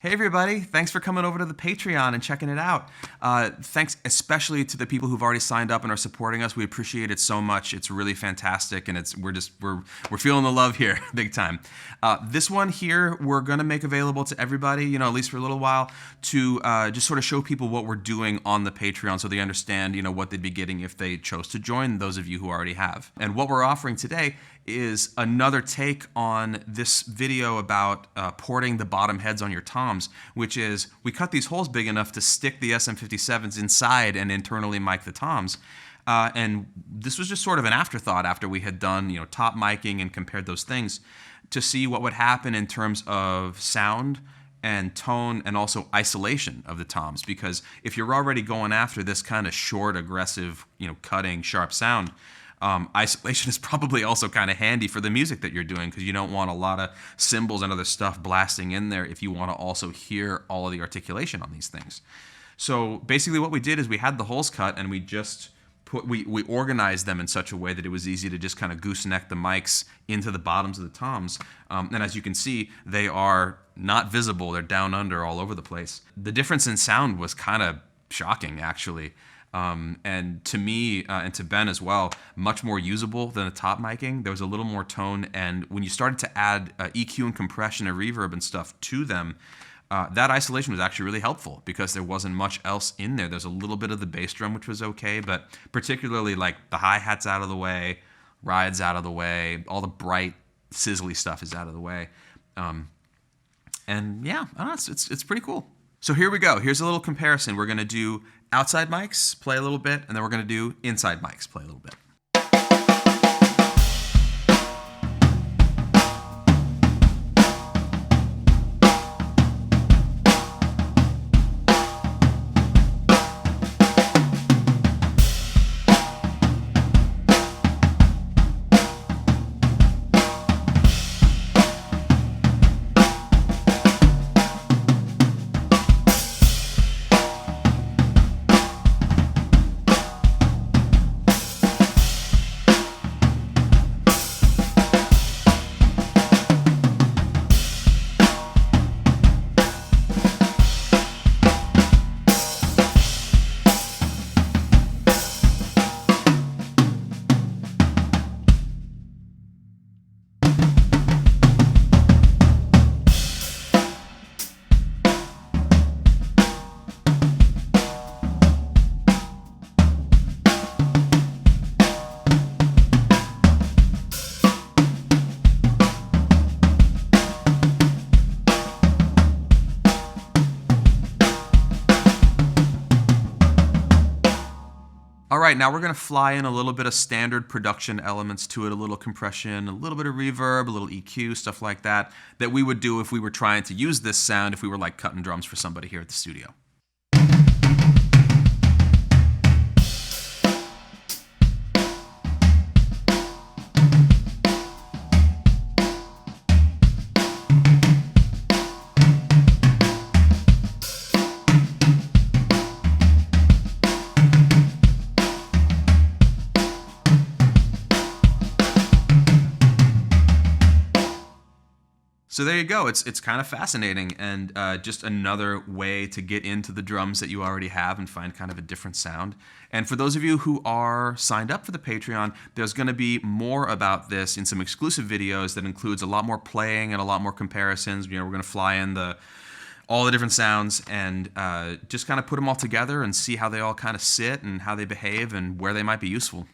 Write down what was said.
Hey everybody, thanks for coming over to the Patreon and checking it out. Thanks especially to the people who've already signed up and are supporting us. We appreciate it so much. It's really fantastic, and we're feeling the love here big time. This one here we're gonna make available to everybody, at least for a little while, to just sort of show people what we're doing on the Patreon so they understand, what they'd be getting if they chose to join, those of you who already have. And what we're offering today is another take on this video about porting the bottom heads on your toms, which is we cut these holes big enough to stick the SM57s inside and internally mic the toms. And this was just sort of an afterthought after we had done, top miking and compared those things to see what would happen in terms of sound and tone and also isolation of the toms. Because if you're already going after this kind of short, aggressive, cutting, sharp sound, isolation is probably also kind of handy for the music that you're doing, because you don't want a lot of cymbals and other stuff blasting in there if you want to also hear all of the articulation on these things. So basically what we did is we had the holes cut and we just we organized them in such a way that it was easy to just kind of gooseneck the mics into the bottoms of the toms. And as you can see, they are not visible. They're down under all over the place. The difference in sound was kind of shocking, actually. And to me, and to Ben as well, much more usable than the top miking. There was a little more tone, and when you started to add EQ and compression and reverb and stuff to them, that isolation was actually really helpful because there wasn't much else in there. There's a little bit of the bass drum, which was okay, but particularly like the hi-hats out of the way, rides out of the way, all the bright, sizzly stuff is out of the way. And yeah, I don't know, it's pretty cool. So here we go. Here's a little comparison. We're going to do outside mics, play a little bit, and then we're going to do inside mics, play a little bit. All right, now we're going to fly in a little bit of standard production elements to it, a little compression, a little bit of reverb, a little EQ, stuff like that we would do if we were trying to use this sound if we were like cutting drums for somebody here at the studio. So there you go. It's kind of fascinating, and just another way to get into the drums that you already have and find kind of a different sound. And for those of you who are signed up for the Patreon, there's going to be more about this in some exclusive videos that includes a lot more playing and a lot more comparisons. We're going to fly in all the different sounds and just kind of put them all together and see how they all kind of sit and how they behave and where they might be useful.